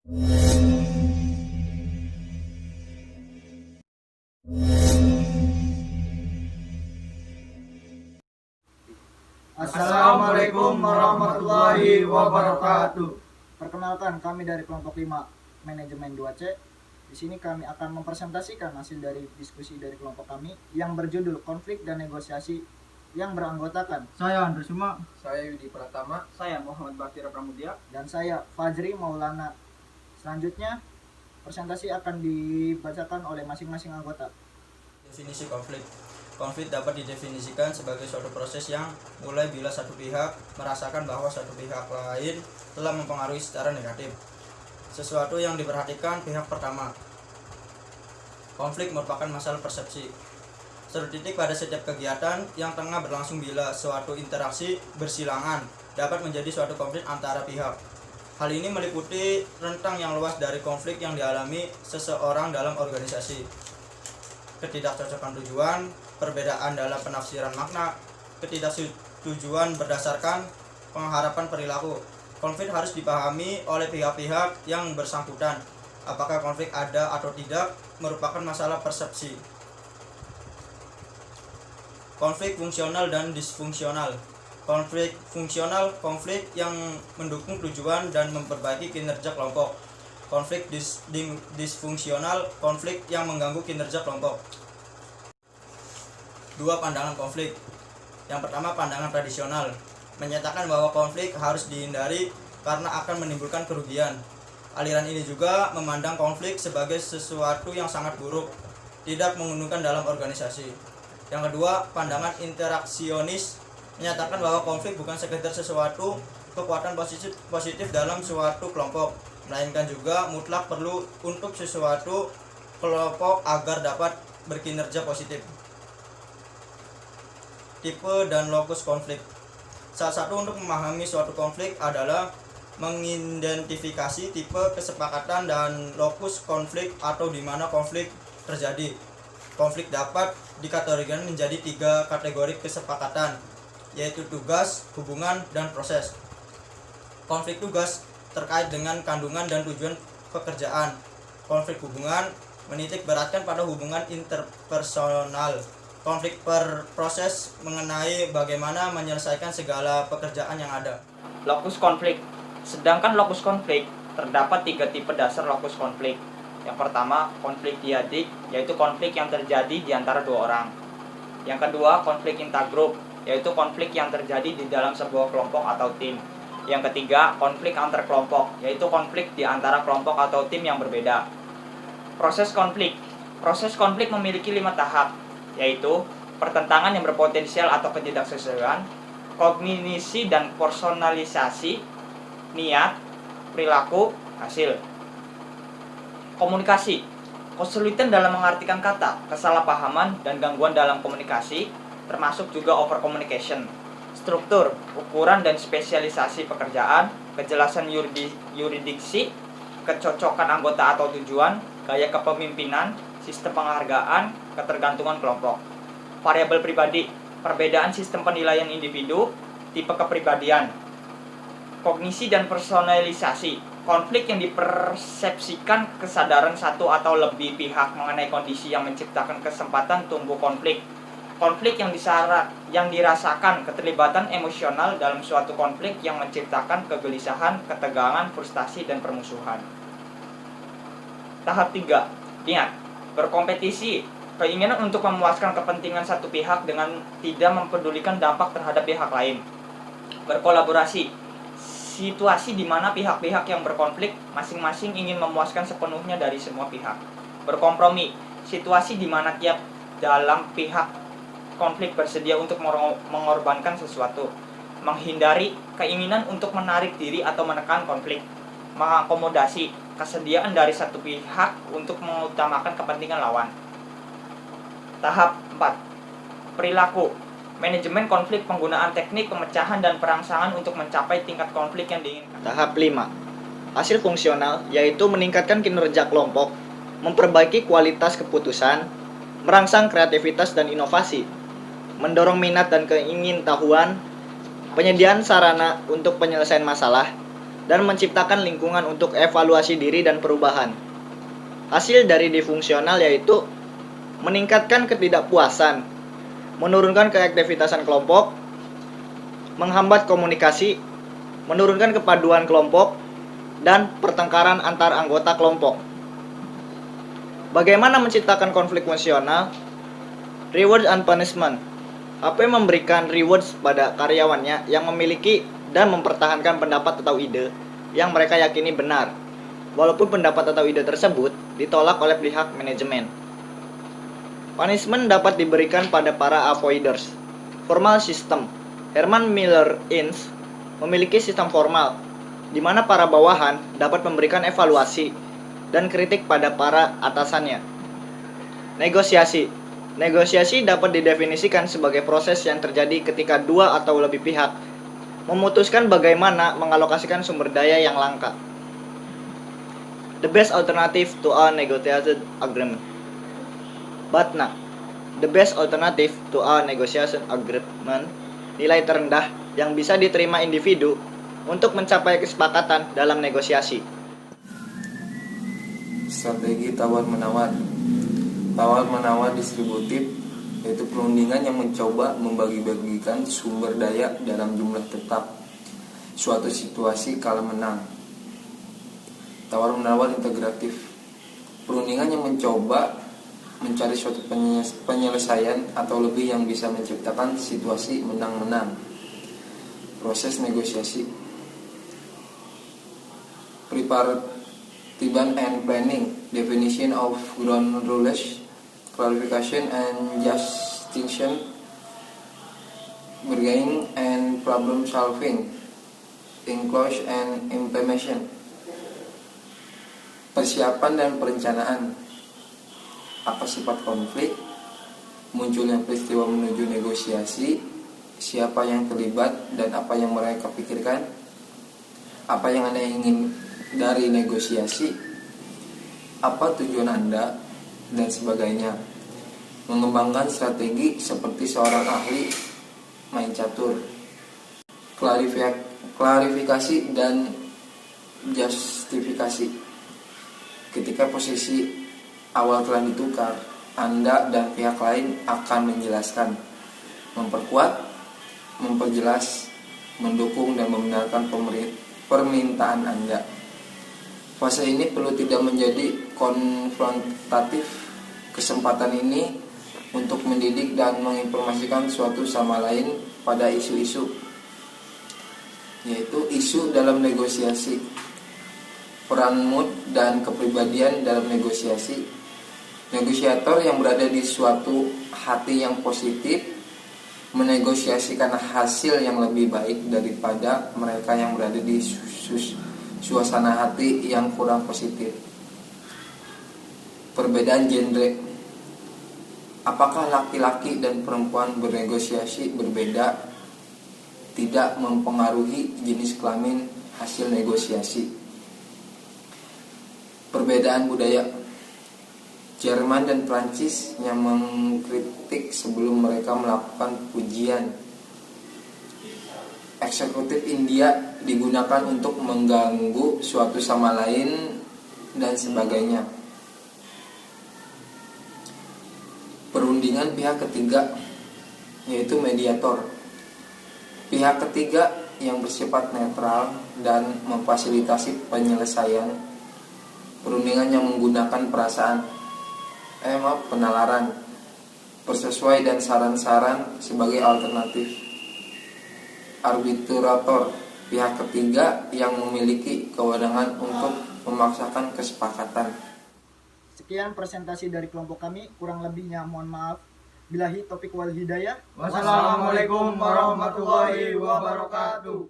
Assalamualaikum warahmatullahi wabarakatuh. Perkenalkan, kami dari kelompok 5 manajemen 2C. Di sini kami akan mempresentasikan hasil dari diskusi dari kelompok kami yang berjudul konflik dan negosiasi yang beranggotakan Saya Andres Suma. Saya Yudi Pratama. Saya Muhammad Bakti Pramudia. dan saya Fajri Maulana. Selanjutnya presentasi akan dibacakan oleh masing-masing anggota. Definisi konflik. Konflik dapat didefinisikan sebagai suatu proses yang mulai bila satu pihak merasakan bahwa satu pihak lain telah mempengaruhi secara negatif sesuatu yang diperhatikan pihak pertama. Konflik merupakan masalah persepsi. Suatu titik pada setiap kegiatan yang tengah berlangsung bila suatu interaksi bersilangan dapat menjadi suatu konflik antara pihak. Hal ini meliputi rentang yang luas dari konflik yang dialami seseorang dalam organisasi. Ketidakcocokan tujuan, perbedaan dalam penafsiran makna, ketidaksetujuan berdasarkan pengharapan perilaku. Konflik harus dipahami oleh pihak-pihak yang bersangkutan. Apakah konflik ada atau tidak merupakan masalah persepsi. Konflik fungsional dan disfungsional. Konflik fungsional, konflik yang mendukung tujuan dan memperbaiki kinerja kelompok. Konflik disfungsional, konflik yang mengganggu kinerja kelompok. Dua pandangan konflik. Yang pertama, pandangan tradisional, menyatakan bahwa konflik harus dihindari karena akan menimbulkan kerugian. Aliran ini juga memandang konflik sebagai sesuatu yang sangat buruk, tidak menguntungkan dalam organisasi. Yang kedua, pandangan interaksionis, menyatakan bahwa konflik bukan sekedar sesuatu kekuatan positif dalam suatu kelompok, melainkan juga mutlak perlu untuk sesuatu kelompok agar dapat berkinerja positif. Tipe dan lokus konflik. Salah satu untuk memahami suatu konflik adalah mengidentifikasi tipe kesepakatan dan lokus konflik atau di mana konflik terjadi. Konflik dapat dikategorikan menjadi 3 kategori kesepakatan, yaitu tugas, hubungan, dan proses. Konflik tugas terkait dengan kandungan dan tujuan pekerjaan. Konflik hubungan menitik beratkan pada hubungan interpersonal. Konflik proses mengenai bagaimana menyelesaikan segala pekerjaan yang ada. Lokus konflik. Sedangkan lokus konflik terdapat 3 tipe dasar lokus konflik. Yang pertama, konflik diadik, yaitu konflik yang terjadi di antara 2 orang. Yang kedua, konflik intergroup, yaitu konflik yang terjadi di dalam sebuah kelompok atau tim. Yang ketiga, konflik antar kelompok, yaitu konflik di antara kelompok atau tim yang berbeda. Proses konflik. Proses konflik memiliki 5 tahap, yaitu pertentangan yang berpotensial atau ketidaksesuaian, kognisi dan personalisasi, niat, perilaku, hasil. Komunikasi. Kesulitan dalam mengartikan kata, kesalahpahaman, dan gangguan dalam komunikasi, termasuk juga over communication. Struktur, ukuran dan spesialisasi pekerjaan, kejelasan yuridiksi, kecocokan anggota atau tujuan, gaya kepemimpinan, sistem penghargaan, ketergantungan kelompok. Variabel pribadi, perbedaan sistem penilaian individu, tipe kepribadian. Kognisi dan personalisasi, konflik yang dipersepsikan kesadaran satu atau lebih pihak mengenai kondisi yang menciptakan kesempatan tumbuh konflik. Konflik yang dirasakan keterlibatan emosional dalam suatu konflik yang menciptakan kegelisahan, ketegangan, frustasi, dan permusuhan. Tahap 3. Niat. Berkompetisi. Keinginan untuk memuaskan kepentingan satu pihak dengan tidak mempedulikan dampak terhadap pihak lain. Berkolaborasi. Situasi di mana pihak-pihak yang berkonflik masing-masing ingin memuaskan sepenuhnya dari semua pihak. Berkompromi. Situasi di mana tiap dalam pihak konflik bersedia untuk mengorbankan sesuatu. Menghindari keinginan untuk menarik diri atau menekan konflik. Mengakomodasi kesediaan dari satu pihak untuk mengutamakan kepentingan lawan. Tahap 4. Perilaku. Manajemen konflik, penggunaan teknik pemecahan dan perangsangan untuk mencapai tingkat konflik yang diinginkan. Tahap 5. Hasil fungsional, yaitu meningkatkan kinerja kelompok, memperbaiki kualitas keputusan, merangsang kreativitas dan inovasi, mendorong minat dan keingintahuan, penyediaan sarana untuk penyelesaian masalah, dan menciptakan lingkungan untuk evaluasi diri dan perubahan. Hasil dari difungsional yaitu meningkatkan ketidakpuasan, menurunkan keaktivitasan kelompok, menghambat komunikasi, menurunkan kepaduan kelompok, dan pertengkaran antar anggota kelompok. Bagaimana menciptakan konflik fungsional? Reward and punishment. HP memberikan rewards pada karyawannya yang memiliki dan mempertahankan pendapat atau ide yang mereka yakini benar, walaupun pendapat atau ide tersebut ditolak oleh pihak manajemen. Punishment dapat diberikan pada para avoiders. Formal system. Herman Miller Ince memiliki sistem formal, di mana para bawahan dapat memberikan evaluasi dan kritik pada para atasannya. Negosiasi. Negosiasi dapat didefinisikan sebagai proses yang terjadi ketika dua atau lebih pihak memutuskan bagaimana mengalokasikan sumber daya yang langka. The best alternative to a negotiated agreement. BATNA. The best alternative to a negotiation agreement. Nilai terendah yang bisa diterima individu untuk mencapai kesepakatan dalam negosiasi. Strategi tawar-menawar. Tawar-menawar distributif yaitu perundingan yang mencoba membagi-bagikan sumber daya dalam jumlah tetap suatu situasi kala menang. Tawar-menawar integratif. Perundingan yang mencoba mencari suatu penyelesaian atau lebih yang bisa menciptakan situasi menang-menang. Proses negosiasi. Prepartiban and planning. Definition of ground rules. Clarification and justification, bargaining and problem solving, inclusion and implementation. Persiapan dan perencanaan. Apa sifat konflik? Munculnya peristiwa menuju negosiasi. Siapa yang terlibat dan apa yang mereka pikirkan? Apa yang Anda ingin dari negosiasi? Apa tujuan Anda? Dan sebagainya. Mengembangkan strategi seperti seorang ahli main catur. Klarifikasi dan justifikasi. Ketika posisi awal telah ditukar, Anda dan pihak lain akan menjelaskan, memperkuat, memperjelas, mendukung dan membenarkan permintaan Anda. Fase ini perlu tidak menjadi konfrontatif. Kesempatan ini untuk mendidik dan menginformasikan suatu sama lain pada isu-isu, yaitu isu dalam negosiasi, peran mood dan kepribadian dalam negosiasi. Negosiator yang berada di suatu hati yang positif menegosiasikan hasil yang lebih baik daripada mereka yang berada di suasana hati yang kurang positif. Perbedaan genre. Apakah laki-laki dan perempuan bernegosiasi berbeda? Tidak mempengaruhi jenis kelamin hasil negosiasi. Perbedaan budaya. Jerman dan Prancis yang mengkritik sebelum mereka melakukan pujian. Eksekutif India digunakan untuk mengganggu suatu sama lain dan sebagainya. Perundingan pihak ketiga, yaitu mediator. Pihak ketiga yang bersifat netral dan memfasilitasi penyelesaian. Perundingan yang menggunakan penalaran, persesuai dan saran-saran sebagai alternatif. Arbitrator, pihak ketiga yang memiliki kewenangan untuk memaksakan kesepakatan. Sekian presentasi dari kelompok kami, kurang lebihnya mohon maaf. Billahi taufiq wal hidayah. Wassalamualaikum warahmatullahi wabarakatuh.